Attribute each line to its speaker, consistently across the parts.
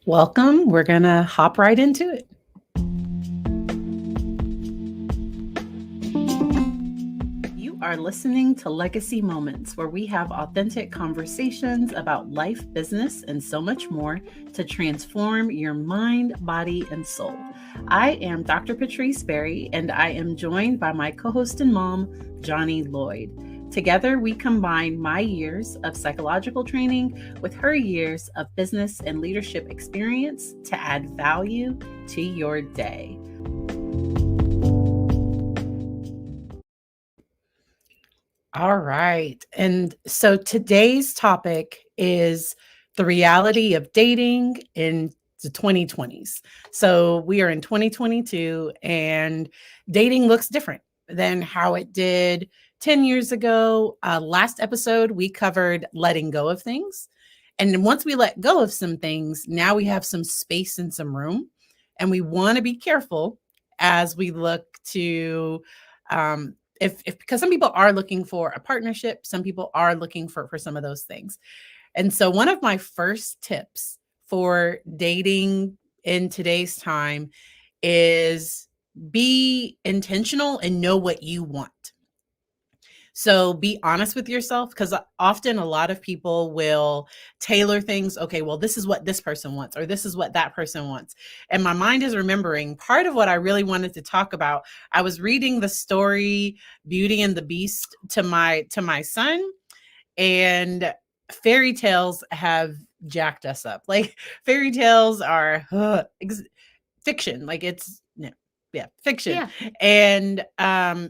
Speaker 1: Welcome. We're going to hop right into it. You are listening to Legacy Moments, where we have authentic conversations about life, business, and so much more to transform your mind, body, and soul. I am Dr. Patrice Berry, and I am joined by my co host and mom, Johnnie Lloyd. Together, we combine my years of psychological training with her years of business and leadership experience to add value to your day. All right. And so today's topic is the reality of dating in the 2020s. So we are in 2022 and dating looks different than how it did 10 years ago. Last episode, we covered letting go of things. And then once we let go of some things, now we have some space and some room. And we want to be careful as we look to if because some people are looking for a partnership, some people are looking for some of those things. And so one of my first tips for dating in today's time is be intentional and know what you want. So be honest with yourself, because often a lot of people will tailor things. Okay, well, this is what this person wants, or this is what that person wants. And my mind is remembering part of what I really wanted to talk about. I was reading the story Beauty and the Beast to my son, and fairy tales have jacked us up. Like fairy tales are fiction. Like it's fiction.
Speaker 2: Yeah.
Speaker 1: And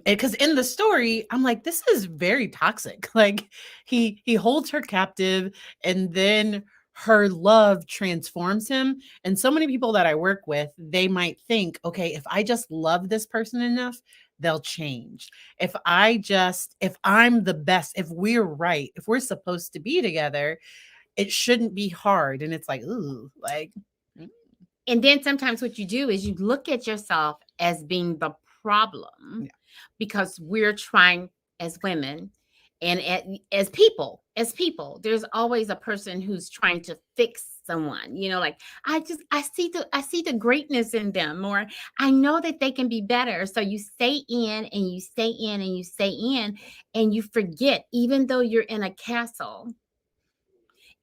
Speaker 1: because in the story, I'm like, this is very toxic. Like he holds her captive, and then her love transforms him. And so many people that I work with, they might think, okay, if I just love this person enough, they'll change. If I'm the best, if we're right, if we're supposed to be together, it shouldn't be hard. And it's like, ooh, like.
Speaker 2: And then sometimes what you do is you look at yourself as being the problem because we're trying as women and as people, there's always a person who's trying to fix someone, like I see the greatness in them, or I know that they can be better. So you stay in and you stay in and you stay in, and you forget, even though you're in a castle,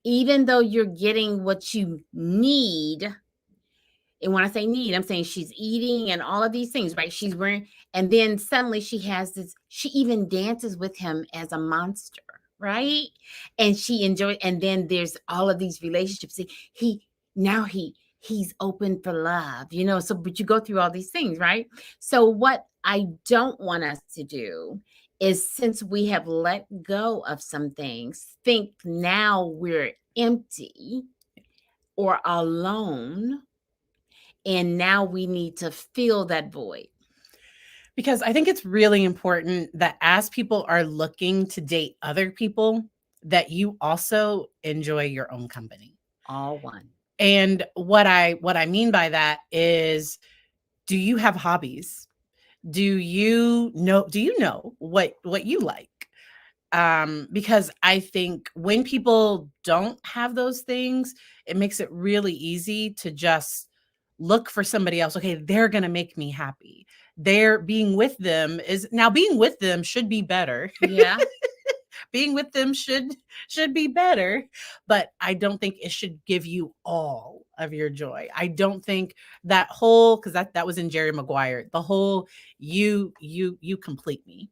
Speaker 2: even though you're getting what you need. And when I say need, I'm saying she's eating and all of these things, right? She's wearing, and then suddenly she has this, she even dances with him as a monster, right? And she enjoys, and then there's all of these relationships. Now he's open for love, so, but you go through all these things, right? So what I don't want us to do is, since we have let go of some things, think now we're empty or alone, and now we need to fill that void.
Speaker 1: Because I think it's really important that as people are looking to date other people, that you also enjoy your own company.
Speaker 2: All one.
Speaker 1: And what I mean by that is, do you have hobbies? Do you know what you like? Because I think when people don't have those things, it makes it really easy to just look for somebody else. Okay, they're going to make me happy. Being with them should be better.
Speaker 2: Yeah.
Speaker 1: Being with them should be better, but I don't think it should give you all of your joy. I don't think that whole, because that was in Jerry Maguire, the whole you complete me.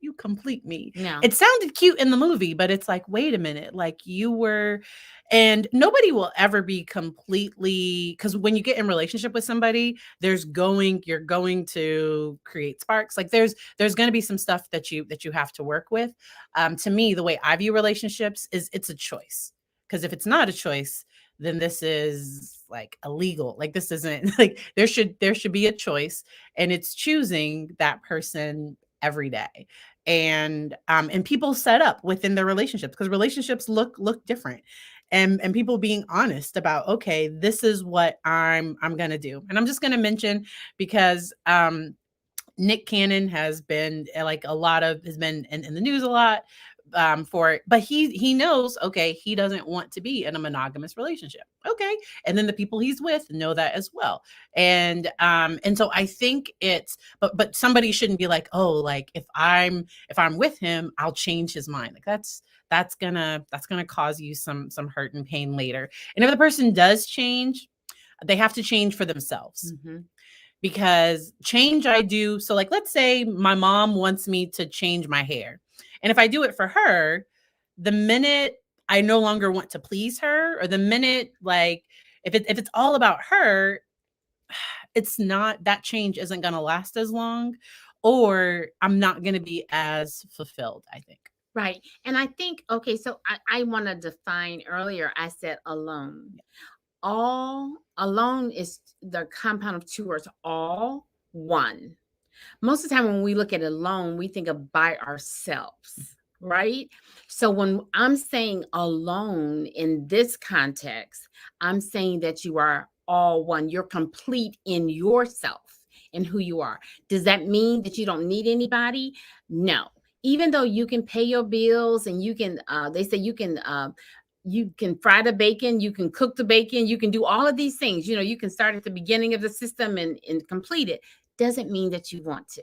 Speaker 1: You complete me.
Speaker 2: No.
Speaker 1: It sounded cute in the movie, but it's like, wait a minute, like you were, and nobody will ever be completely, because when you get in relationship with somebody, you're going to create sparks. Like there's going to be some stuff that you have to work with. To me, the way I view relationships is it's a choice. Because if it's not a choice, then this is like illegal. Like this isn't like there should be a choice, and it's choosing that person every day. And people set up within their relationships, because relationships look different, and people being honest about, okay, this is what I'm going to do. And I'm just going to mention, because Nick Cannon has been in the news a lot but he knows, okay, he doesn't want to be in a monogamous relationship. Okay. And then the people he's with know that as well. And so I think it's, but somebody shouldn't be like, oh, like if I'm with him, I'll change his mind. Like that's gonna cause you some hurt and pain later. And if the person does change, they have to change for themselves.
Speaker 2: Mm-hmm.
Speaker 1: Because change I do. So like, let's say my mom wants me to change my hair. And if I do it for her, the minute I no longer want to please her, or the minute, like, if it's all about her, it's not, that change isn't going to last as long, or I'm not going to be as fulfilled, I think.
Speaker 2: Right. And I think, okay, so I want to define earlier, I said alone. All alone is the compound of two words, all, one. Most of the time when we look at alone, we think of by ourselves, right? So when I'm saying alone in this context, I'm saying that you are all one. You're complete in yourself and who you are. Does that mean that you don't need anybody? No. Even though you can pay your bills and you can, they say you can fry the bacon, you can cook the bacon, you can do all of these things. You can start at the beginning of the system and complete it. Doesn't mean that you want to.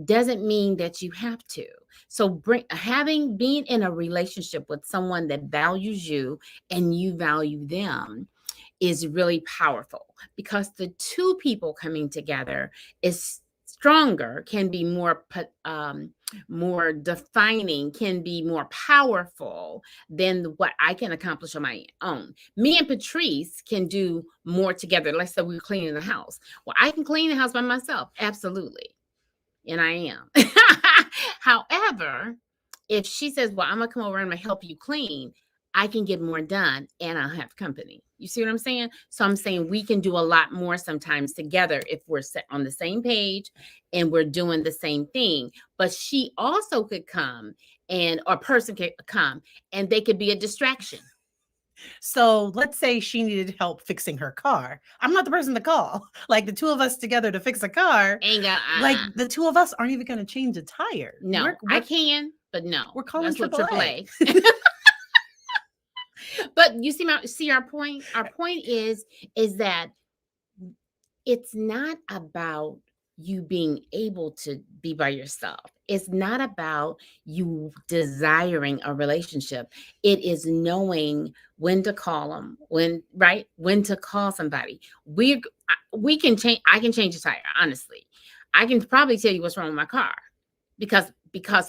Speaker 2: Doesn't mean that you have to. So being in a relationship with someone that values you and you value them is really powerful, because the two people coming together is stronger, can be more defining, can be more powerful than what I can accomplish on my own. Me and Patrice can do more together. Let's say we're cleaning the house. Well, I can clean the house by myself, absolutely, and I am. However, if she says, well, I'm gonna come over and I'm gonna help you clean, I can get more done and I'll have company. You see what I'm saying? So I'm saying we can do a lot more sometimes together if we're set on the same page and we're doing the same thing. But she also could come, or a person could come and they could be a distraction.
Speaker 1: So let's say she needed help fixing her car. I'm not the person to call. Like, the two of us together to fix a car, like the two of us aren't even going to change a tire.
Speaker 2: No, I can, but no.
Speaker 1: We're calling AAA.
Speaker 2: But you see our point? Our point is that it's not about you being able to be by yourself. It's not about you desiring a relationship. It is knowing when to call them, when to call somebody. We can change. I can change a tire. Honestly, I can probably tell you what's wrong with my car because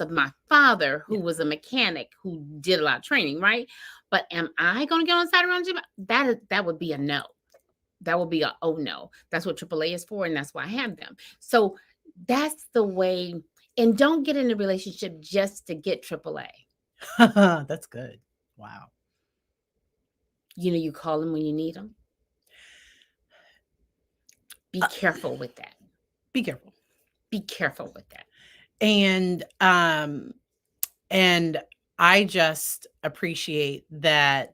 Speaker 2: of my father, who was a mechanic who did a lot of training, right? But am I going to get on the side of the road? That would be a no. That will be a, oh no. That's what AAA is for, and that's why I have them. So that's the way. And don't get in a relationship just to get AAA.
Speaker 1: That's good. Wow.
Speaker 2: You call them when you need them. Be careful with that.
Speaker 1: Be careful.
Speaker 2: Be careful with that.
Speaker 1: And I just appreciate that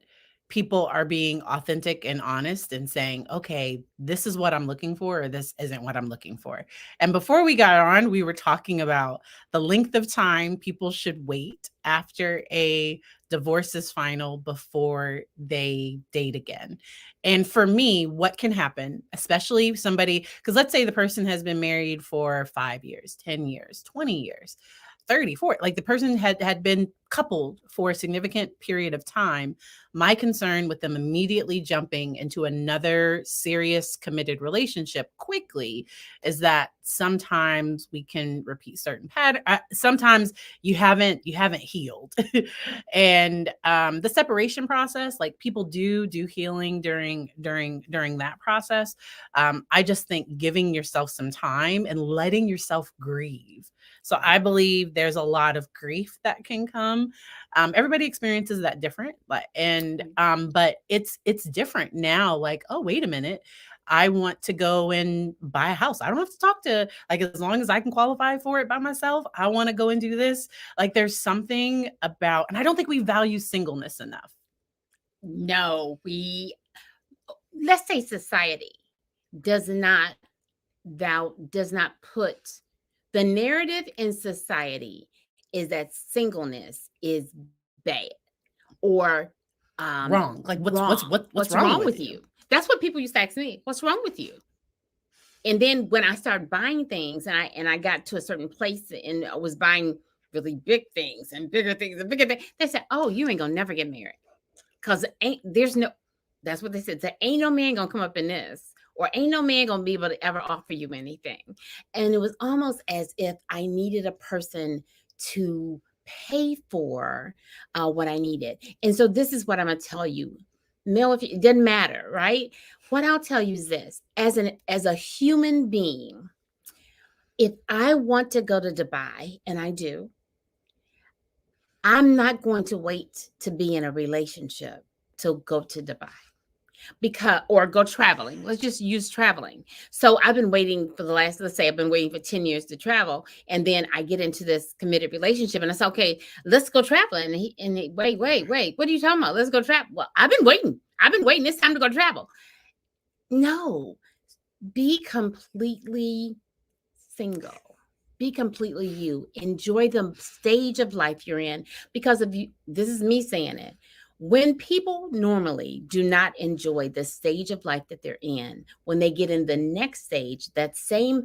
Speaker 1: people are being authentic and honest and saying, okay, this is what I'm looking for, or this isn't what I'm looking for. And before we got on, we were talking about the length of time people should wait after a divorce is final before they date again. And for me, what can happen, especially somebody, because let's say the person has been married for 5 years, 10 years, 20 years, 30, 40, like the person had been coupled for a significant period of time. My concern with them immediately jumping into another serious committed relationship quickly is that sometimes we can repeat certain patterns. Sometimes you haven't healed. And the separation process, like people do healing during that process. I just think giving yourself some time and letting yourself grieve. So I believe there's a lot of grief that can come. Everybody experiences that different, but it's different now. Like, oh, wait a minute, I want to go and buy a house. I don't have to talk to, like, as long as I can qualify for it by myself, I want to go and do this. Like, there's something about, and I don't think we value singleness enough.
Speaker 2: No, let's say society does not put the narrative in society is that singleness is bad or
Speaker 1: Wrong. Like
Speaker 2: wrong.
Speaker 1: what's
Speaker 2: What's
Speaker 1: wrong
Speaker 2: wrong
Speaker 1: with
Speaker 2: with
Speaker 1: you?
Speaker 2: you? That's what people used to ask me. What's wrong with you? And then when I started buying things and I got to a certain place and I was buying really big things and bigger things and bigger things, they said, "Oh, you ain't gonna never get married. Cause ain't there's no," that's what they said. There ain't no man gonna come up in this, or ain't no man gonna be able to ever offer you anything. And it was almost as if I needed a person to pay for what I needed. And so this is what I'm gonna tell you. Male, if you, it doesn't matter, right? What I'll tell you is this: as a human being, if I want to go to Dubai, and I do, I'm not going to wait to be in a relationship to go to Dubai because or go traveling. Let's just use traveling. So I've been waiting for the last, let's say I've been waiting for 10 years to travel. And then I get into this committed relationship and I say, okay, let's go traveling. Wait, what are you talking about? Let's go travel. Well, I've been waiting. It's time to go travel. No, be completely single. Be completely you. Enjoy the stage of life you're in because of you. This is me saying it. When people normally do not enjoy the stage of life that they're in, when they get in the next stage, that same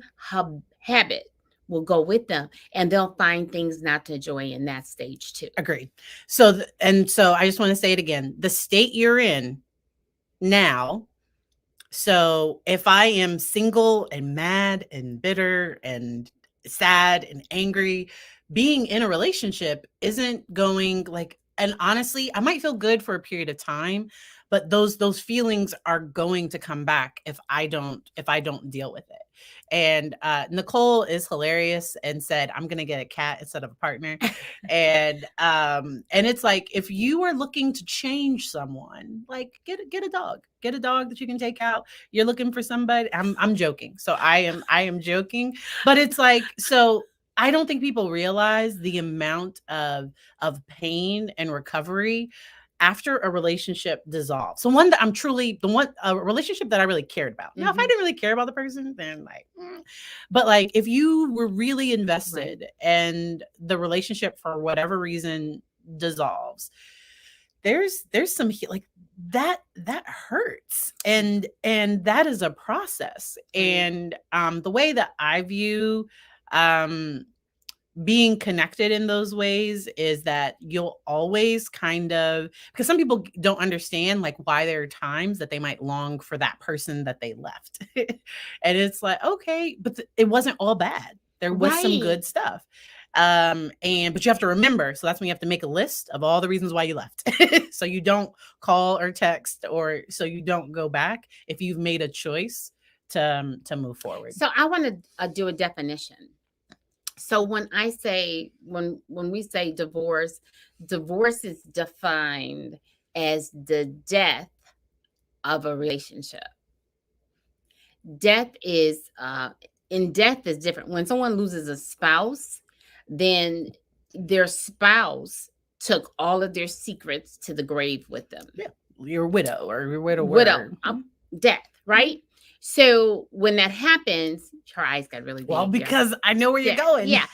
Speaker 2: habit will go with them and they'll find things not to enjoy in that stage too.
Speaker 1: Agreed. So so I just want to say it again. The state you're in now. So if I am single and mad and bitter and sad and angry, being in a relationship isn't going like, and honestly, I might feel good for a period of time, but those feelings are going to come back if I don't deal with it. And Nicole is hilarious and said, I'm gonna get a cat instead of a partner. And it's like, if you are looking to change someone, like get a dog. Get a dog that you can take out. You're looking for somebody. I'm joking. So I am joking, but it's like, so I don't think people realize the amount of pain and recovery after a relationship dissolves. So one that I'm truly a relationship that I really cared about. Now, if I didn't really care about the person, then like, but like if you were really invested and the relationship for whatever reason dissolves, there's some like that hurts, and that is a process. And the way that I view being connected in those ways is that you'll always kind of, because some people don't understand like why there are times that they might long for that person that they left. And it's like, okay, but it wasn't all bad. There was some good stuff. But you have to remember, so that's when you have to make a list of all the reasons why you left. So you don't call or text, or so you don't go back if you've made a choice to move forward.
Speaker 2: So I want to do a definition. So when I say, when we say divorce is defined as the death of a relationship. Death is different. When someone loses a spouse, then their spouse took all of their secrets to the grave with them.
Speaker 1: Yeah, your widow or your widow.
Speaker 2: Death, right? So when that happens, her eyes got really big.
Speaker 1: Well, because I know where you're going.
Speaker 2: Yeah.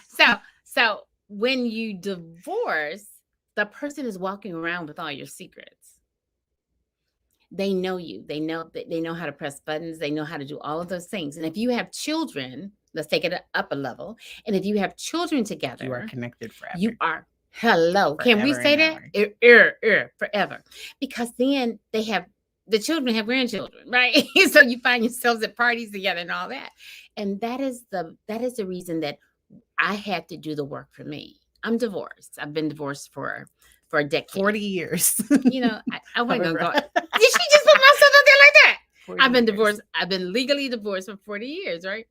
Speaker 2: So when you divorce, the person is walking around with all your secrets. They know you. They know how to press buttons. They know how to do all of those things. And if you have children, let's take it up a level. And if you have children together,
Speaker 1: you are connected forever.
Speaker 2: You are. Hello. Forever. Can we say that? Forever. Because then the children have grandchildren, right? So you find yourselves at parties together and all that. And that is the reason that I had to do the work for me. I'm divorced. I've been divorced for a decade.
Speaker 1: 40 years.
Speaker 2: You know, I wasn't going to go. Did she just put myself out there like that? I've been divorced. I've been legally divorced for 40 years, right?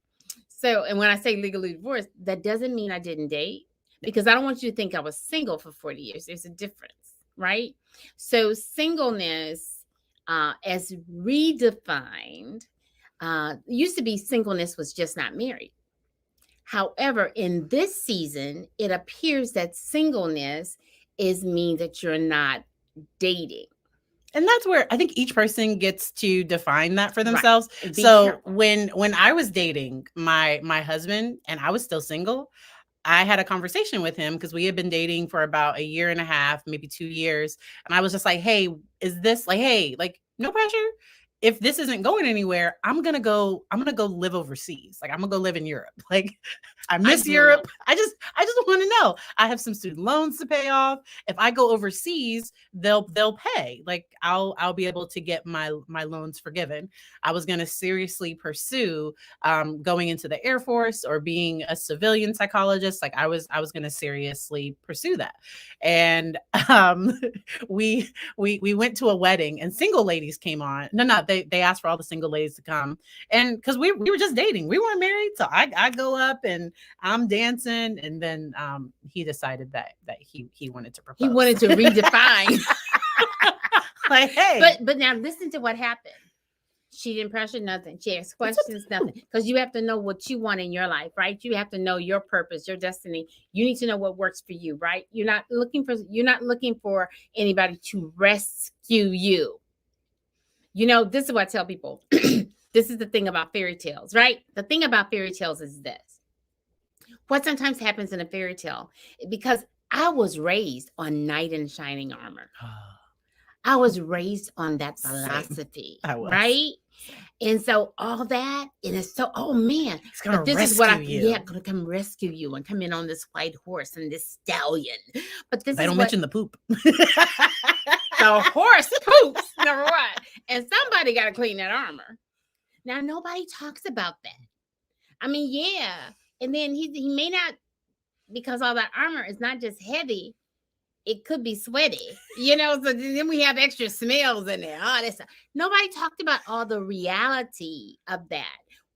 Speaker 2: So, and when I say legally divorced, that doesn't mean I didn't date, because I don't want you to think I was single for 40 years. There's a difference, right? So singleness, as redefined, used to be singleness was just not married. However, in this season, it appears that singleness means that you're not dating.
Speaker 1: And that's where I think each person gets to define that for themselves. Right. So when I was dating my husband and I was still single, I had a conversation with him because we had been dating for about a year and a half, maybe 2 years. And I was just like, hey, is this like, hey, like, no pressure. If this isn't going anywhere, I'm gonna go live overseas. Like I'm gonna go live in Europe. Like I miss Europe. I just want to know. I have some student loans to pay off. If I go overseas, they'll pay. Like I'll be able to get my loans forgiven. I was gonna seriously pursue going into the Air Force or being a civilian psychologist. Like I was going to seriously pursue that. And we went to a wedding and single ladies came on. No, they asked for all the single ladies to come. And because we were just dating, we weren't married. So I go up and I'm dancing. And then he decided that he wanted to propose.
Speaker 2: He wanted to redefine.
Speaker 1: Like, hey.
Speaker 2: But now listen to what happened. She didn't pressure nothing. She asked questions, nothing. Because you have to know what you want in your life, right? You have to know your purpose, your destiny. You need to know what works for you, right? You're not looking for anybody to rescue you. You know, this is what I tell people. This is the thing about fairy tales, right? The thing about fairy tales is this. What sometimes happens in a fairy tale, because I was raised on knight in shining armor. I was raised on that philosophy, right? And so all that, and it's so, oh man, this is what gonna come rescue you and come in on this white horse and this stallion. But this
Speaker 1: they don't mention the poop.
Speaker 2: The horse poops, number one. And somebody got to clean that armor. Now, nobody talks about that. I mean, yeah. And then he may not, because all that armor is not just heavy, it could be sweaty, you know, so then we have extra smells in there. Oh, this. Nobody talked about all the reality of that.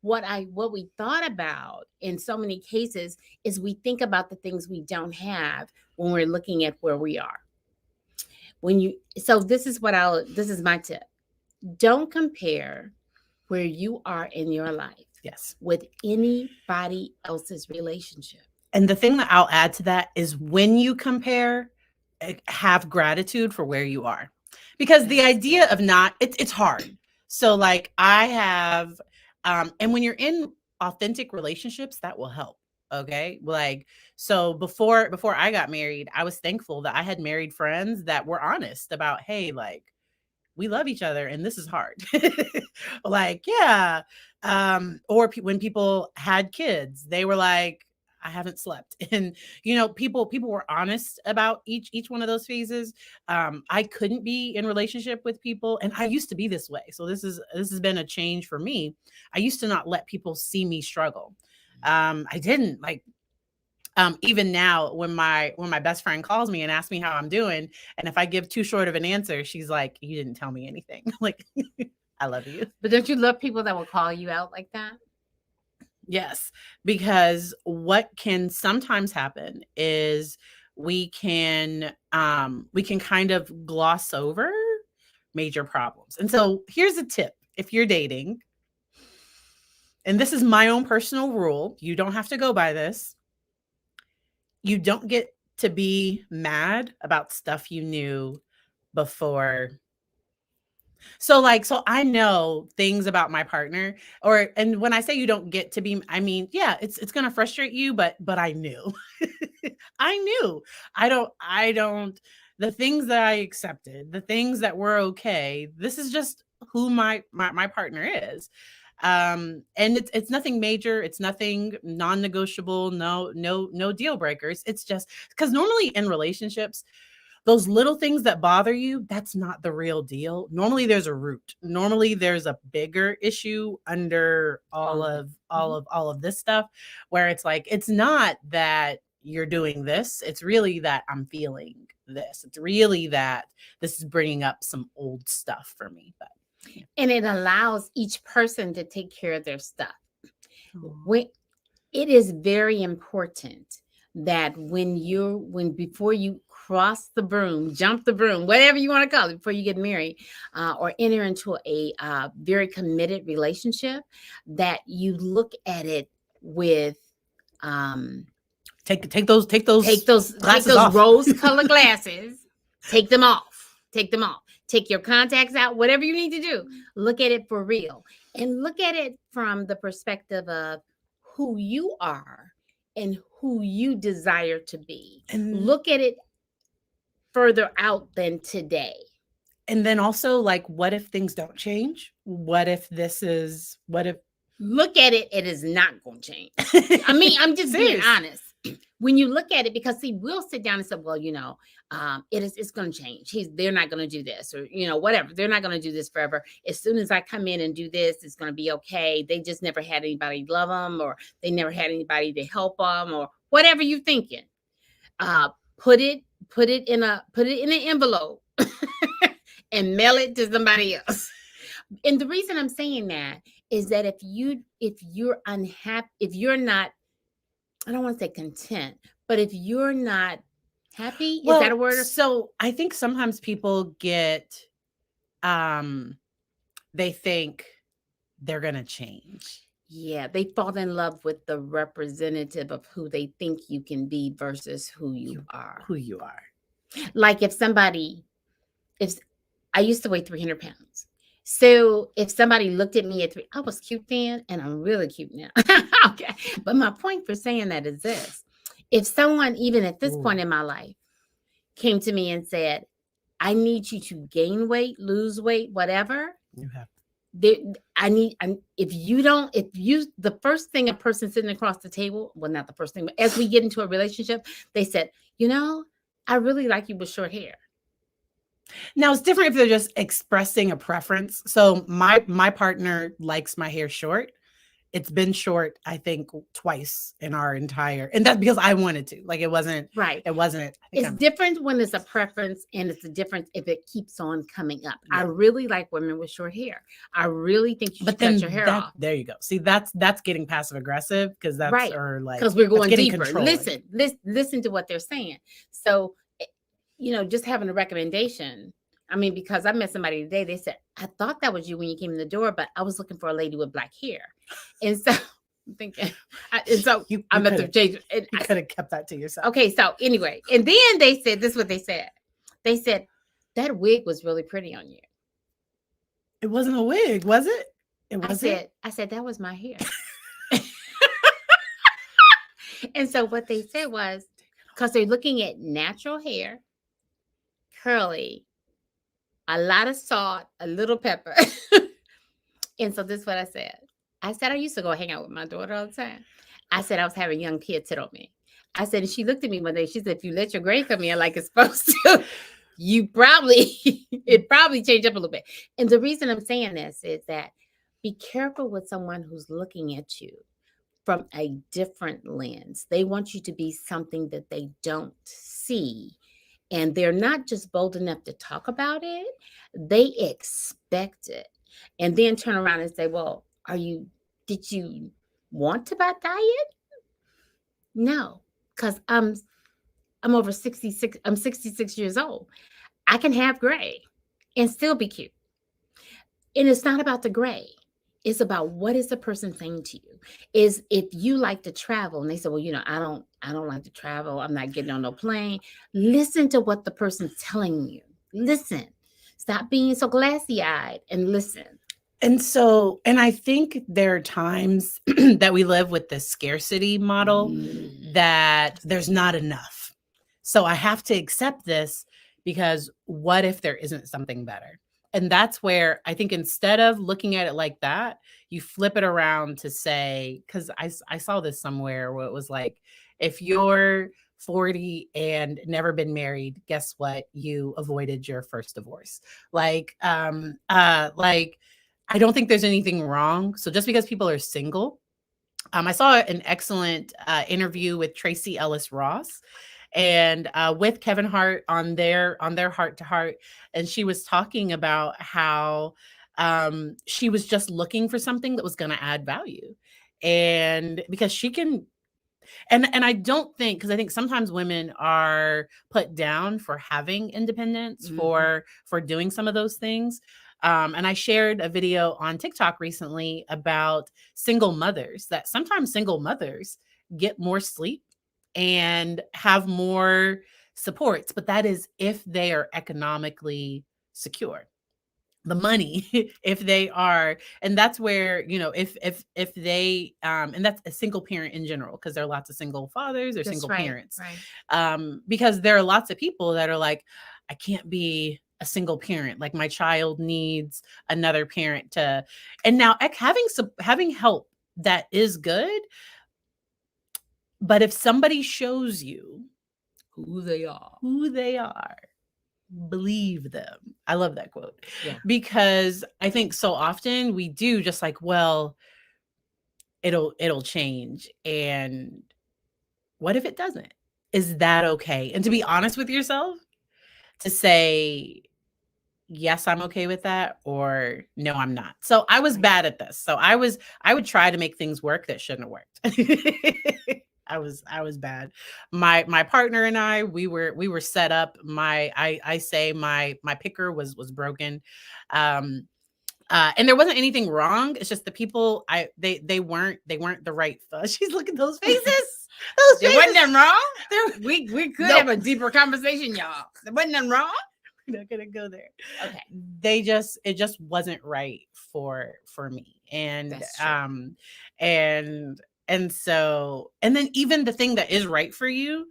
Speaker 2: What we thought about in so many cases is we think about the things we don't have when we're looking at where we are. This is my tip. Don't compare where you are in your life with anybody else's relationship.
Speaker 1: And the thing that I'll add to that is when you compare, have gratitude for where you are, because the idea of it's hard. So like I have, and when you're in authentic relationships, that will help. Okay. Like, so before I got married, I was thankful that I had married friends that were honest about, hey, like we love each other and this is hard. Like, yeah. Or when people had kids, they were like, I haven't slept. And, you know, people were honest about each one of those phases. I couldn't be in relationship with people. And I used to be this way. So this has been a change for me. I used to not let people see me struggle. I didn't like, even now when my best friend calls me and asks me how I'm doing, and if I give too short of an answer, she's like, you didn't tell me anything. Like, I love you.
Speaker 2: But don't you love people that will call you out like that?
Speaker 1: Yes, because what can sometimes happen is we can kind of gloss over major problems. And so here's a tip. If you're dating, and this is my own personal rule, you don't have to go by this. You don't get to be mad about stuff you knew before. So I know things about my partner, and when I say you don't get to be, I mean, yeah, it's going to frustrate you, but I knew. I knew. I don't the things that I accepted, the things that were okay. This is just who my partner is. And it's nothing major, it's nothing non-negotiable, no deal breakers. It's just because normally in relationships, those little things that bother you, that's not the real deal. Normally there's a root. Normally there's a bigger issue under all of this stuff, where it's like, it's not that you're doing this, it's really that I'm feeling this. It's really that this is bringing up some old stuff for me. But
Speaker 2: and it allows each person to take care of their stuff. It is very important that before you cross the broom, jump the broom, whatever you want to call it, before you get married or enter into a very committed relationship, that you look at it with
Speaker 1: take those
Speaker 2: off. Rose-colored glasses. Take them off. Take your contacts out, whatever you need to do. Look at it for real. And look at it from the perspective of who you are and who you desire to be.
Speaker 1: And
Speaker 2: Look at it further out than today.
Speaker 1: and then also, like, what if things don't change? What if
Speaker 2: Look at it, it is not going to change. I mean, I'm just being
Speaker 1: Serious.
Speaker 2: honest. When you look at it, because see, we'll sit down and say, well, it's going to change. They're not going to do this, or whatever. They're not going to do this forever. As soon as I come in and do this, it's going to be okay. They just never had anybody love them, or they never had anybody to help them, or whatever you're thinking. Put it in an envelope and mail it to somebody else. And the reason I'm saying that is that if you're unhappy, if you're not, I don't want to say content, but if you're not happy, is that a word?
Speaker 1: So I think sometimes people get, they think they're going to change.
Speaker 2: Yeah, they fall in love with the representative of who they think you can be versus who you are. Like if I used to weigh 300 pounds. So if somebody looked at me at I was cute then, and I'm really cute now. Okay. But my point for saying that is this. If someone, even at this point in my life, came to me and said, I need you to gain weight, lose weight, whatever.
Speaker 1: You have.
Speaker 2: The first thing a person sitting across the table, well, not the first thing, but as we get into a relationship, they said, I really like you with short hair.
Speaker 1: Now it's different if they're just expressing a preference. So my partner likes my hair short. It's been short, I think, twice in our entire, and that's because I wanted to. Like, it wasn't
Speaker 2: right.
Speaker 1: It wasn't.
Speaker 2: It's different when it's a preference, and it's a difference if it keeps on coming up. Yeah. I really like women with short hair. I really think you should cut your hair off.
Speaker 1: There you go. See, that's getting passive aggressive, because that's
Speaker 2: right.
Speaker 1: Or like,
Speaker 2: because we're going deeper. Listen to what they're saying. So, just having a recommendation. I mean, because I met somebody today, they said, I thought that was you when you came in the door, but I was looking for a lady with black hair. And so I'm thinking, I met them change.
Speaker 1: You could have kept that to yourself.
Speaker 2: Okay. So anyway, and then they said, this is what they said. They said, that wig was really pretty on you.
Speaker 1: It wasn't a wig, was it?
Speaker 2: I said, that was my hair. And so what they said was, because they're looking at natural hair, curly, a lot of salt, a little pepper. And so this is what I said. I used to go hang out with my daughter all the time. I said I was having young kids hit on me. I said, and she looked at me one day. She said, if you let your gray come in like it's supposed to, it probably changed up a little bit. And the reason I'm saying this is that be careful with someone who's looking at you from a different lens. They want you to be something that they don't see. And they're not just bold enough to talk about it. They expect it. And then turn around and say, well, did you want to buy diet? No, because I'm over 66. I'm 66 years old. I can have gray and still be cute. And it's not about the gray. It's about what is the person saying to you. Is if you like to travel and they say, well, I don't like to travel. I'm not getting on no plane. Listen to what the person's telling you. Listen. Stop being so glassy-eyed and listen.
Speaker 1: And I think there are times that we live with this scarcity model that there's not enough. So I have to accept this, because what if there isn't something better? And that's where I think, instead of looking at it like that, you flip it around to say, because I saw this somewhere where it was like, if you're 40 and never been married, guess what? You avoided your first divorce. I don't think there's anything wrong. So just because people are single, I saw an excellent interview with Tracy Ellis Ross and with Kevin Hart on their Heart to Heart, and she was talking about how she was just looking for something that was going to add value, and because she can. And I don't think, because I think sometimes women are put down for having independence, for doing some of those things. And I shared a video on TikTok recently about single mothers, that sometimes single mothers get more sleep and have more supports, but that is if they are economically secure. the money if they are, and that's where, if they and that's a single parent in general, because there are lots of single fathers or
Speaker 2: That's
Speaker 1: single
Speaker 2: right.
Speaker 1: parents.
Speaker 2: Right.
Speaker 1: Because there are lots of people that are like, I can't be a single parent, like my child needs another parent to, and now having help, that is good, but if somebody shows you
Speaker 2: Who they are.
Speaker 1: who they are, believe them. I love that quote.
Speaker 2: Yeah.
Speaker 1: Because I think so often we do just like, well, it'll change. And what if it doesn't? Is that okay? And to be honest with yourself, to say, yes, I'm okay with that, or no, I'm not. So I was bad at this. So I would try to make things work that shouldn't have worked. I was bad. My partner and I, we were set up. I say my picker was broken. And there wasn't anything wrong. It's just the people they weren't the right. She's looking at those faces. Those
Speaker 2: There
Speaker 1: faces.
Speaker 2: wasn't nothing wrong.
Speaker 1: There-
Speaker 2: We could
Speaker 1: No.
Speaker 2: have a deeper conversation, y'all. There wasn't nothing wrong.
Speaker 1: We're not gonna go there.
Speaker 2: Okay.
Speaker 1: It just wasn't right for me. And
Speaker 2: That's true.
Speaker 1: and so, and then even the thing that is right for you,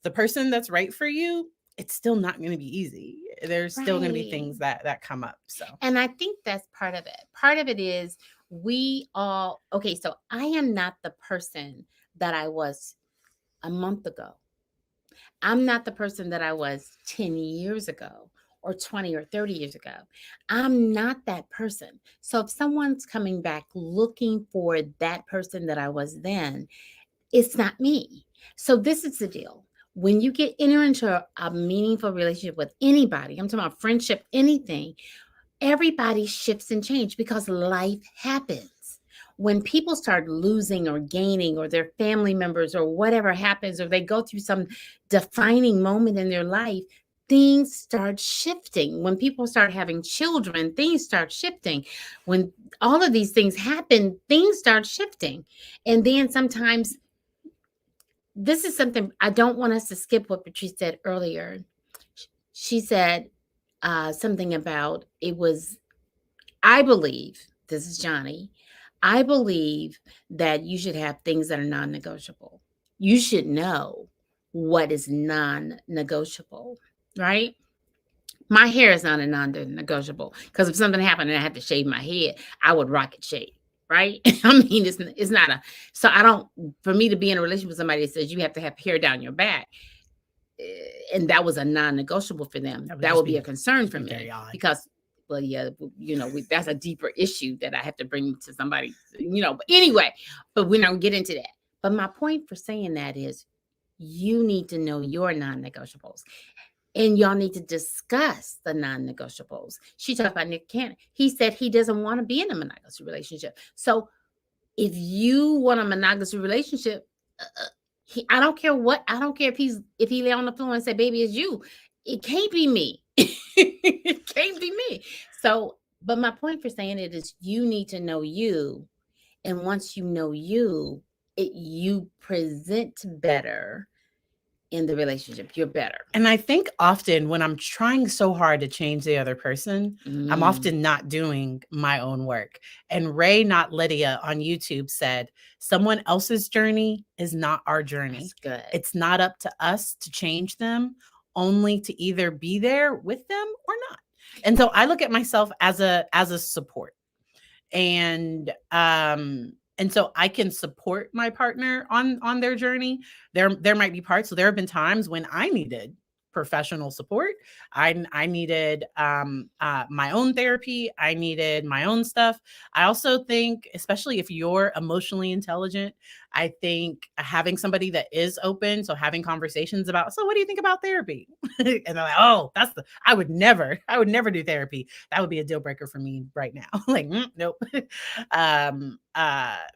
Speaker 1: the person that's right for you, it's still not going to be easy. There's still going to be
Speaker 2: Right.
Speaker 1: things that come up. So
Speaker 2: And I think that's part of it. Part of it is okay, so I am not the person that I was a month ago. I'm not the person that I was 10 years ago or 20 or 30 years ago. I'm not that person. So if someone's coming back looking for that person that I was then, it's not me. So this is the deal. When you enter into a meaningful relationship with anybody, I'm talking about friendship, anything, everybody shifts and change because life happens. When people start losing or gaining, or their family members or whatever happens, or they go through some defining moment in their life, things start shifting. When people start having children, things start shifting. When all of these things happen, things start shifting. And then sometimes, this is something I don't want us to skip what Patrice said earlier. She said something about I believe, this is Johnnie, I believe that you should have things that are non negotiable. You should know what is non negotiable, right? My hair is not a non negotiable, because if something happened and I had to shave my head, I would rocket shave. Right? I mean, it's not a, so I don't, for me to be in a relationship with somebody that says you have to have hair down your back, and that was a non-negotiable for them, that would be a concern for me, because, well, yeah, that's a deeper issue that I have to bring to somebody, but anyway, but we don't get into that. But my point for saying that is, you need to know your non-negotiables, and y'all need to discuss the non-negotiables. She talked about Nick Cannon. He said he doesn't want to be in a monogamous relationship. So if you want a monogamous relationship, I don't care what. I don't care if he lay on the floor and say, "Baby, it's you." It can't be me. It can't be me. So, but my point for saying it is, you need to know you, and once you know you, you present better in the relationship. You're better.
Speaker 1: And I think often when I'm trying so hard to change the other person, I'm often not doing my own work. And Ray, Not Lydia on YouTube said, someone else's journey is not our journey.
Speaker 2: That's good.
Speaker 1: It's not up to us to change them, only to either be there with them or not. And so I look at myself as a support. And so I can support my partner on their journey. There might be parts. So there have been times when I needed professional support. I needed my own therapy. I needed my own stuff. I also think, especially if you're emotionally intelligent, I think having somebody that is open, so having conversations about, so what do you think about therapy? And they're like, oh, I would never do therapy. That would be a deal breaker for me right now. Like, nope.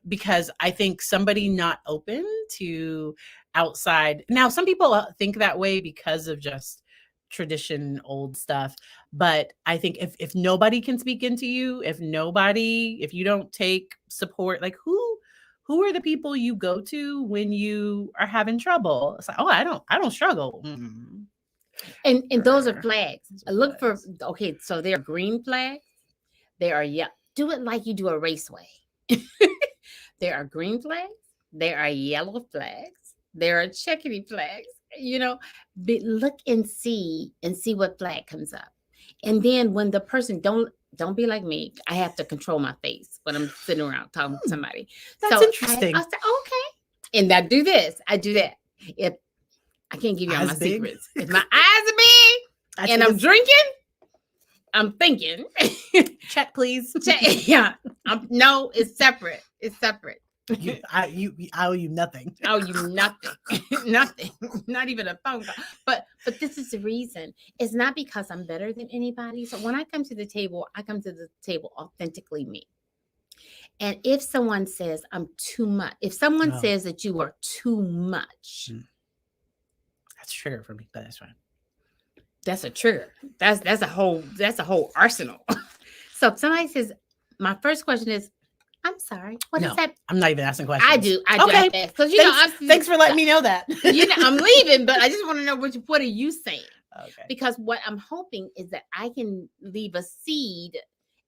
Speaker 1: Because I think somebody not open to outside. Now, some people think that way because of just tradition, old stuff. But I think if nobody can speak into you, if you don't take support, like who are the people you go to when you are having trouble? It's like, oh, I don't struggle.
Speaker 2: And those are flags.
Speaker 1: Those are
Speaker 2: Look for,
Speaker 1: flags.
Speaker 2: okay, so there are green flags. There are, yeah, do it like you do a raceway. There are green flags. There are yellow flags. There are checkity flags. You know, look and see what flag comes up. And then when the person don't be like me. I have to control my face when I'm sitting around talking to somebody.
Speaker 1: That's
Speaker 2: So
Speaker 1: interesting.
Speaker 2: I say, okay. And I do this. I do that. If I can't give you all
Speaker 1: Eyes
Speaker 2: my
Speaker 1: big?
Speaker 2: secrets. If my eyes are big and I'm drinking, I'm thinking.
Speaker 1: Check, please.
Speaker 2: Yeah. No, it's separate. It's separate.
Speaker 1: I owe you nothing.
Speaker 2: I owe you nothing. Nothing. Not even a phone call. But this is the reason. It's not because I'm better than anybody. So when I come to the table, I come to the table authentically me. And if someone says I'm too much, if someone says that you are too much,
Speaker 1: that's a trigger for me, but that's fine.
Speaker 2: That's a trigger. That's a whole arsenal. So if somebody says, my first question is, I'm sorry. What is that?
Speaker 1: I'm not even asking questions.
Speaker 2: I do.
Speaker 1: Okay.
Speaker 2: Because
Speaker 1: thanks for letting me know that.
Speaker 2: I'm leaving, but I just want to know what are you saying?
Speaker 1: Okay.
Speaker 2: Because what I'm hoping is that I can leave a seed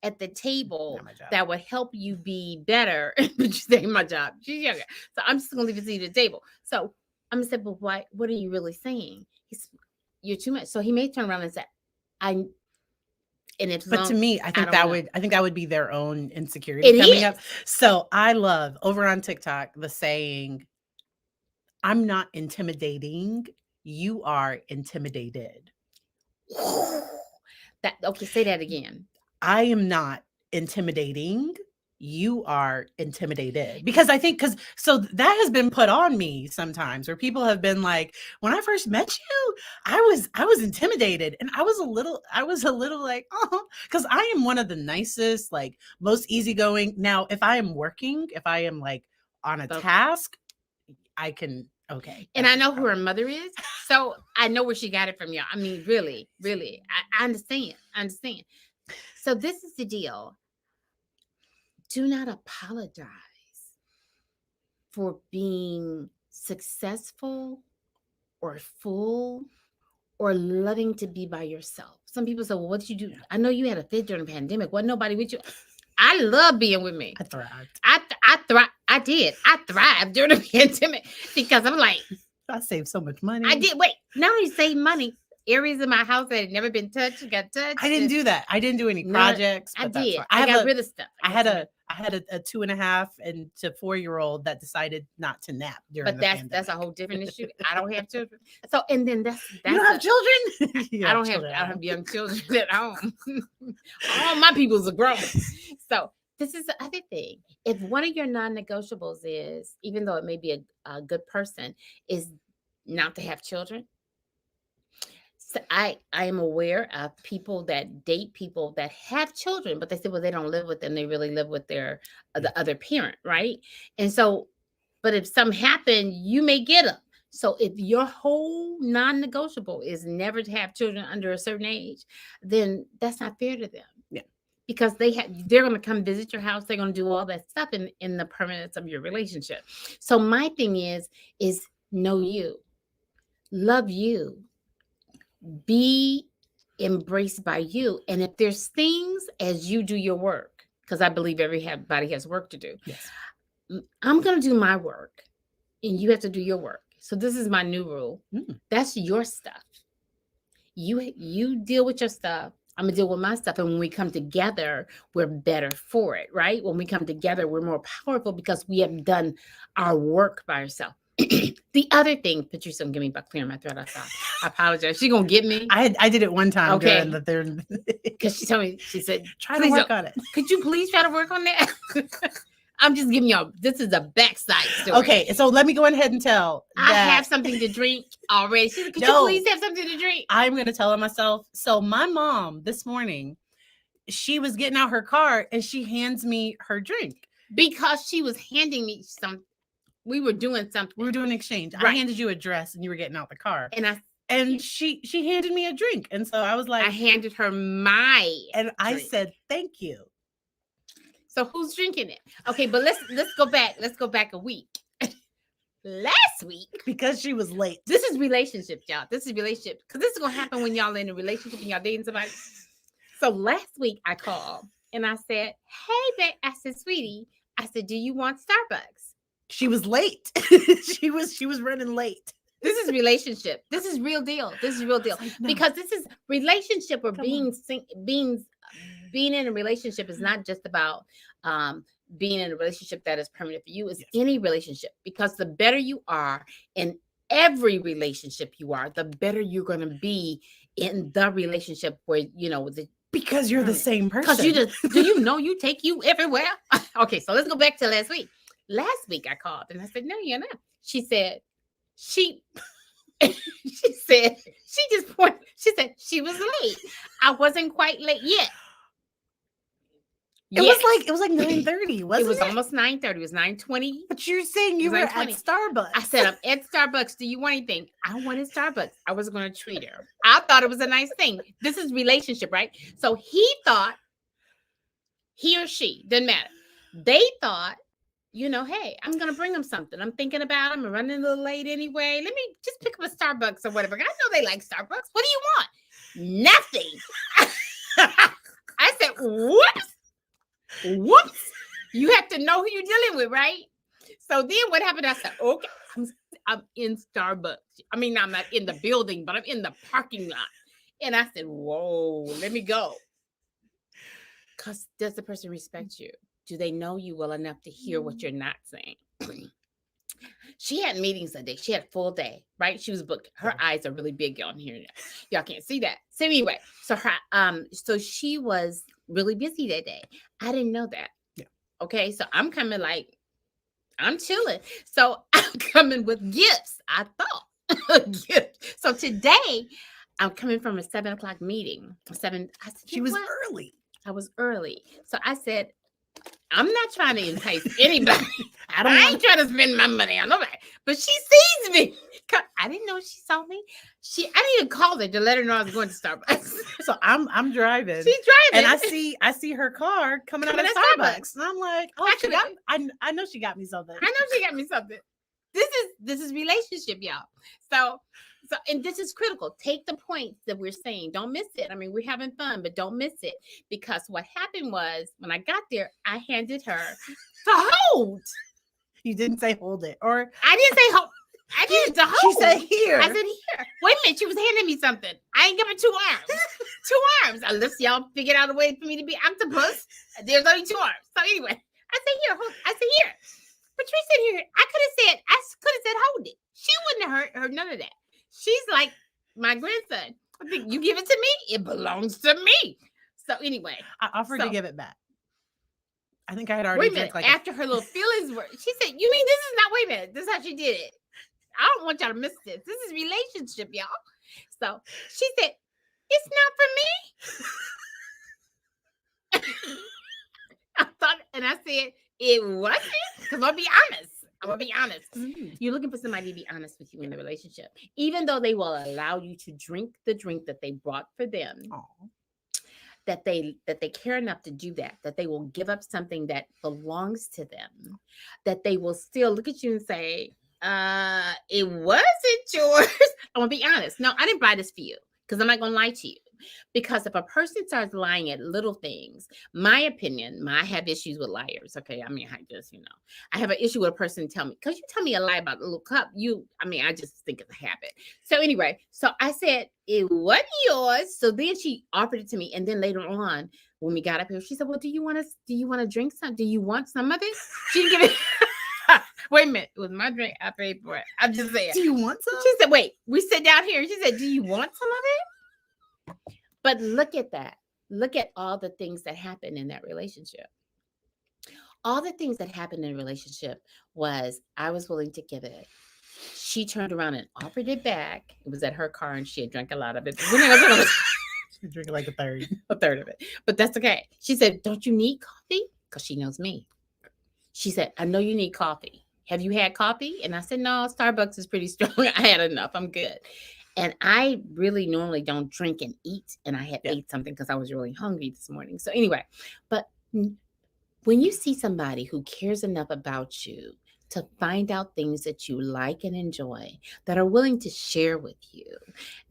Speaker 2: at the table that would help you be better. But you say my job. She's younger. So I'm just gonna leave a seed at the table. So I'm gonna say, but what are you really saying? You're too much. So he may turn around and say, but
Speaker 1: to me, I think that would be their own insecurity coming up. So I love over on TikTok the saying, I'm not intimidating, you are intimidated.
Speaker 2: Okay, say that again.
Speaker 1: I am not intimidating, you are intimidated. Because I think so that has been put on me sometimes where people have been like, when I first met you, I was intimidated, and I was a little like, oh, because I am one of the nicest, like most easygoing. Now, if I am working, if I am like on a task, I can, okay.
Speaker 2: And I know who her mother is, so I know where she got it from, y'all. I mean, really, I understand. So this is the deal. Do not apologize for being successful or full or loving to be by yourself. Some people say, well, what did you do? I know you had a fit during the pandemic. Wasn't nobody with you? I love being with me.
Speaker 1: I thrived.
Speaker 2: I did. I thrived during the pandemic because I'm like,
Speaker 1: I saved so much money.
Speaker 2: I did. Wait, not only save money, areas in my house that had never been touched got touched.
Speaker 1: I didn't do that. I didn't do any projects.
Speaker 2: I did. I got rid of stuff.
Speaker 1: I had a 2.5 and to 4-year-old that decided not to nap during the pandemic.
Speaker 2: That's a whole different issue. I don't have children. So, and then that's
Speaker 1: you don't have children?
Speaker 2: I don't have young children at home. All my peoples are grown. So this is the other thing. If one of your non-negotiables is, even though it may be a good person, is not to have children. So I am aware of people that date people that have children, but they say, well, they don't live with them. They really live with the other parent, right? And so, but if something happened, you may get them. So if your whole non-negotiable is never to have children under a certain age, then that's not fair to them.
Speaker 1: Yeah.
Speaker 2: Because they're going to come visit your house. They're going to do all that stuff in the permanence of your relationship. So my thing is know you, love you, be embraced by you. And if there's things as you do your work, because I believe everybody has work to do.
Speaker 1: Yes.
Speaker 2: I'm going to do my work and you have to do your work. So this is my new rule. That's your stuff. You deal with your stuff. I'm going to deal with my stuff. And when we come together, we're better for it, right? When we come together, we're more powerful because we have done our work by ourselves. The other thing, Patrice, don't get me by clearing my throat. I apologize. She gonna get me.
Speaker 1: I did it one time.
Speaker 2: Okay.
Speaker 1: Because
Speaker 2: she told me, she said,
Speaker 1: try to work on it.
Speaker 2: Could you please try to work on that? I'm just giving y'all, this is a backside story.
Speaker 1: Okay, so let me go ahead and tell.
Speaker 2: I have something to drink already. She said, could you please have something to drink?
Speaker 1: I'm gonna tell her myself. So my mom this morning, she was getting out her car and she hands me her drink.
Speaker 2: Because she was handing me something. We were doing something.
Speaker 1: We were doing an exchange.
Speaker 2: Right.
Speaker 1: I handed you a dress and you were getting out the car.
Speaker 2: And
Speaker 1: she handed me a drink. And so I was like,
Speaker 2: I handed her my drink.
Speaker 1: I said, thank you.
Speaker 2: So who's drinking it? Okay, but let's go back. Let's go back a week. last week,
Speaker 1: because she was late.
Speaker 2: this is relationship, y'all. This is relationship. Because this is going to happen when y'all in a relationship and y'all dating somebody. So last week I called and I said, hey, babe. I said, sweetie, I said, do you want Starbucks?
Speaker 1: She was late. she was running late.
Speaker 2: This is relationship. This is real deal. This is real deal.
Speaker 1: Like, no.
Speaker 2: Because this is relationship or
Speaker 1: Come on.
Speaker 2: being in a relationship is not just about being in a relationship that is permanent for you. It's
Speaker 1: Yes.
Speaker 2: any relationship, because the better you are in every relationship you are, the better you're going to be in the relationship where, you know,
Speaker 1: because you're the same person.
Speaker 2: because you just, do you know you take you everywhere? Okay, so let's go back to last week. Last week I called and I said, no, you're not. She said, she said, she said she was late. I wasn't quite late yet.
Speaker 1: It was like 9:30, wasn't it?
Speaker 2: It was almost 9:30. It was 9:20.
Speaker 1: But you're saying you were at
Speaker 2: 9:20.
Speaker 1: Starbucks.
Speaker 2: I said, I'm at Starbucks. Do you want anything? I wanted Starbucks. I was going to treat her. I thought it was a nice thing. This is relationship, right? So he thought, he or she, doesn't matter. They thought, you know, hey, I'm going to bring them something. I'm thinking about them. I'm running a little late anyway. Let me just pick up a Starbucks or whatever. I know they like Starbucks. What do you want? Nothing. I said, whoops. Whoops. You have to know who you're dealing with, right? So then what happened? I said, okay, I'm in Starbucks. I mean, I'm not in the building, but I'm in the parking lot. And I said, whoa, let me go. Because does the person respect you? Do they know you well enough to hear what you're not saying? She had meetings that day. She had a full day, right? She was booked. Her eyes are really big on here. Y'all can't see that. So anyway, so so she was really busy that day. I didn't know that.
Speaker 1: Yeah.
Speaker 2: Okay, so I'm coming like, I'm chilling. So I'm coming with gifts. I thought gift. So today I'm coming from a 7:00 meeting. I said,
Speaker 1: she was early.
Speaker 2: I was early. So I said, I'm not trying to entice anybody. I ain't trying to spend my money on nobody. But she sees me. I didn't know she saw me. I didn't even call her to let her know I was going to Starbucks.
Speaker 1: So I'm driving.
Speaker 2: She's driving.
Speaker 1: And I see her car coming out of Starbucks. And I'm like, oh, I know she got me something.
Speaker 2: I know she got me something. This is relationship, y'all. So and this is critical. Take the points that we're saying. Don't miss it. I mean, we're having fun, but don't miss it. Because what happened was when I got there, I handed her to hold.
Speaker 1: You didn't say hold it. Or
Speaker 2: I didn't say hold. I did to hold.
Speaker 1: She said here.
Speaker 2: I said here. Wait a minute. She was handing me something. I ain't giving 2 arms. 2 arms. Unless y'all figured out a way for me to be octopus. There's only 2 arms. So anyway, I said here. Hold. I said here. Patrice said here. I could have said hold it. She wouldn't have heard none of that. She's like my grandson. I think you give it to me, it belongs to me. So anyway,
Speaker 1: I offered to give it back. I think I had already.
Speaker 2: Wait a minute. After her little feelings were, she said, "You mean this is not? Wait a minute. This is how she did it. I don't want y'all to miss this. This is relationship, y'all." So she said, "It's not for me." I thought, and I said, "It wasn't." Because I'll be honest. I'm gonna be honest. You're looking for somebody to be honest with you in the relationship, even though they will allow you to drink the drink that they brought for them.
Speaker 1: Aww. That
Speaker 2: they care enough to do that they will give up something that belongs to them, that they will still look at you and say, it wasn't yours. I'm gonna be honest. No, I didn't buy this for you, because I'm not gonna lie to you. Because if a person starts lying at little things, my opinion, I have issues with liars. Okay. I mean, I have an issue with a person because you tell me a lie about a little cup, I just think it's a habit. So anyway, so I said, it wasn't yours. So then she offered it to me. And then later on, when we got up here, she said, well, do you want to drink some? Do you want some of it? She didn't give it. Wait a minute. It was my drink. I paid for it. I'm just saying.
Speaker 1: Do you want some?
Speaker 2: She said, wait, we sit down here. She said, do you want some of it? But look at that. Look at all the things that happened in that relationship. All the things that happened in a relationship was I was willing to give it. She turned around and offered it back. It was at her car and she had drank a lot of it.
Speaker 1: She drank like a third
Speaker 2: of it. But that's okay. She said, don't you need coffee? Because she knows me. She said, I know you need coffee. Have you had coffee? And I said, no, Starbucks is pretty strong. I had enough. I'm good. And I really normally don't drink and eat. And I had ate something because I was really hungry this morning. So anyway, but when you see somebody who cares enough about you to find out things that you like and enjoy, that are willing to share with you.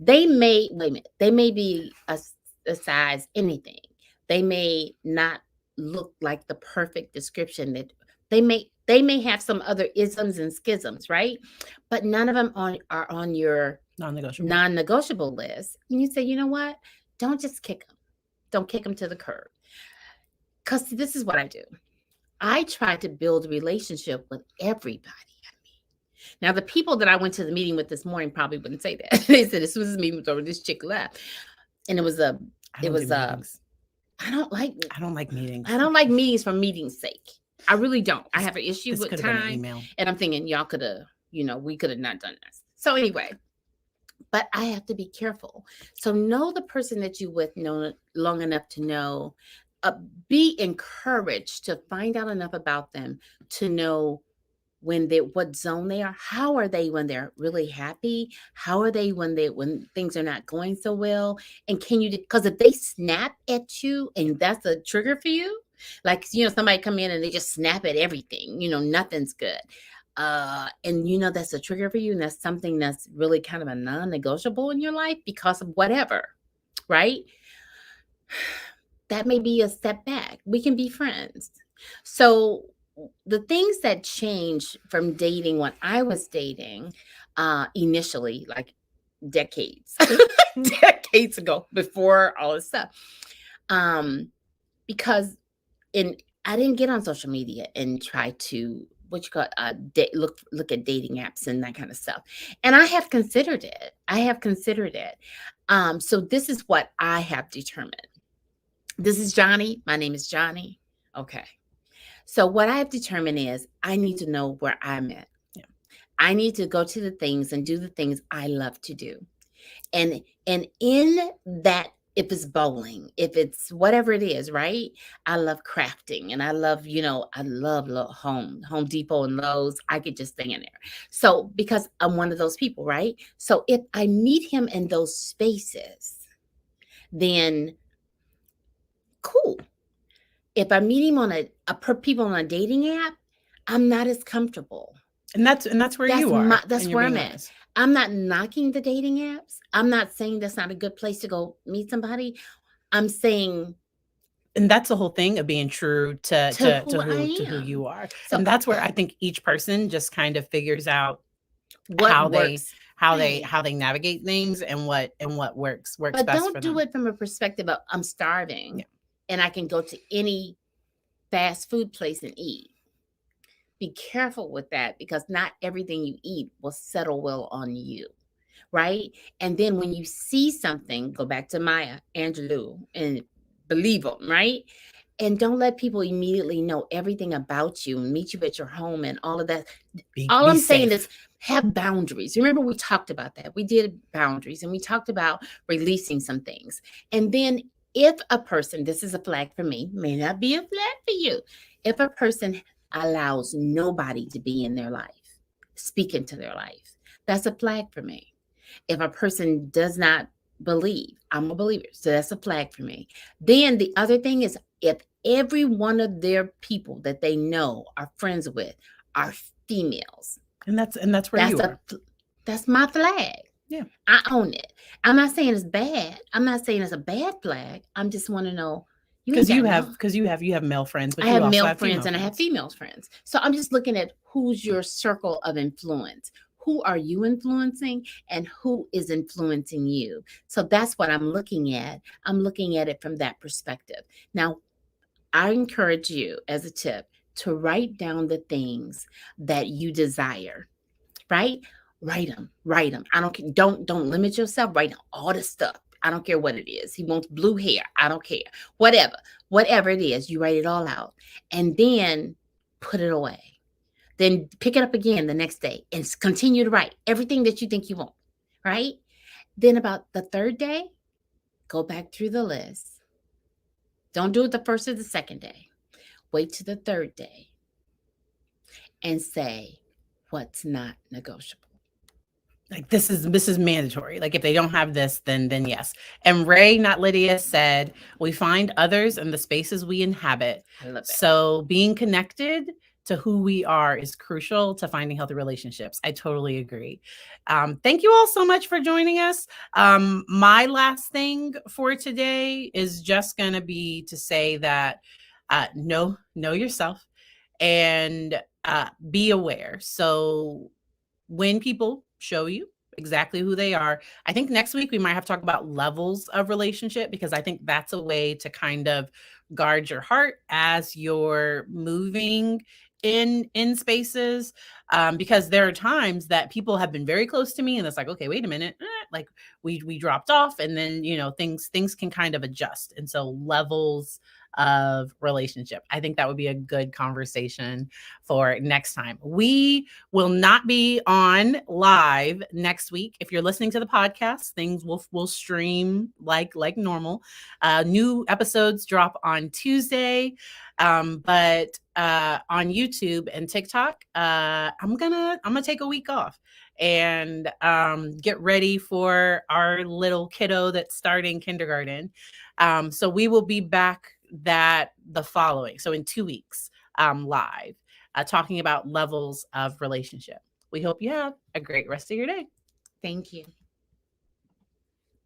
Speaker 2: They may, wait a minute, they may be a size anything. They may not look like the perfect description that they may have some other isms and schisms, right? But none of them are on your non-negotiable list. And you say, you know what? Don't just kick them. Don't kick them to the curb. Because this is what I do. I try to build a relationship with everybody I meet. Now, the people that I went to the meeting with this morning probably wouldn't say that. They said, as soon as the meeting was over, this chick left. And I don't like
Speaker 1: meetings.
Speaker 2: I don't like meetings for meeting's sake. I really don't. I have an issue with time. And I'm thinking y'all could have, we could have not done this. So anyway, but I have to be careful. So know the person that you with long enough to know. Be encouraged to find out enough about them to know what zone they are. How are they when they're really happy? How are they when things are not going so well? And because if they snap at you and that's a trigger for you, like, somebody come in and they just snap at everything, nothing's good. And that's a trigger for you. And that's something that's really kind of a non-negotiable in your life because of whatever, right? That may be a step back. We can be friends. So the things that changed from dating when I was dating initially, like decades ago, before all this stuff, because I didn't get on social media and try to look at dating apps and that kind of stuff. And I have considered it. So this is what I have determined. This is Johnnie. My name is Johnnie. Okay. So what I have determined is I need to know where I'm at. Yeah. I need to go to the things and do the things I love to do. And in that, if it's bowling, if it's whatever it is, right? I love crafting and I love, Home Depot and Lowe's. I could just stay in there. So because I'm one of those people, right? So if I meet him in those spaces, then cool. If I meet him on people on a dating app, I'm not as comfortable.
Speaker 1: And that's where you are.
Speaker 2: That's where I'm at. I'm not knocking the dating apps. I'm not saying that's not a good place to go meet somebody. I'm saying,
Speaker 1: and that's the whole thing of being true to who you are. So, and that's where I think each person just kind of figures out how they navigate things and what works
Speaker 2: but
Speaker 1: best
Speaker 2: don't
Speaker 1: for
Speaker 2: do
Speaker 1: them.
Speaker 2: It from a perspective of I'm starving and I can go to any fast food place and eat. Be careful with that because not everything you eat will settle well on you, right? And then when you see something, go back to Maya Angelou and believe them, right? And don't let people immediately know everything about you and meet you at your home and all of that. All I'm saying is have boundaries. Remember, we talked about that. We did boundaries and we talked about releasing some things. And then if a person, this is a flag for me, may not be a flag for you. If a person allows nobody to be in their life, speak into their life, that's a flag for me. If a person does not believe, I'm a believer, so that's a flag for me. Then the other thing is if every one of their people that they know are friends with are females,
Speaker 1: and that's where you are.
Speaker 2: That's my flag.
Speaker 1: Yeah,
Speaker 2: I own it. I'm not saying it's bad. I'm not saying it's a bad flag. I'm just want to know.
Speaker 1: Because you have male friends, but
Speaker 2: I have male friends and I have female friends. So I'm just looking at who's your circle of influence. Who are you influencing and who is influencing you? So that's what I'm looking at. I'm looking at it from that perspective. Now, I encourage you as a tip to write down the things that you desire, right? Write them. Don't limit yourself. Write down all the stuff. I don't care what it is. He wants blue hair. I don't care. Whatever it is, you write it all out and then put it away. Then pick it up again the next day and continue to write everything that you think you want, right? Then about the third day, go back through the list. Don't do it the first or the second day. Wait to the third day and say what's not negotiable.
Speaker 1: Like this is mandatory. Like if they don't have this, then yes. And Ray, not Lydia, said, we find others in the spaces we inhabit.
Speaker 2: I love that.
Speaker 1: So being connected to who we are is crucial to finding healthy relationships. I totally agree. Thank you all so much for joining us. My last thing for today is just going to be to say that know yourself and be aware. So when people show you exactly who they are, I think next week we might have to talk about levels of relationship, because I think that's a way to kind of guard your heart as you're moving in spaces, because there are times that people have been very close to me and it's like, okay, wait a minute, like we dropped off, and then things can kind of adjust. And so levels of relationship, I think that would be a good conversation for next time. We will not be on live next week. If you're listening to the podcast, things will stream like normal. New episodes drop on Tuesday, but on YouTube and TikTok, I'm gonna take a week off and get ready for our little kiddo that's starting kindergarten. So we will be back the following, so in 2 weeks, live, talking about levels of relationship. We hope you have a great rest of your day.
Speaker 2: Thank you.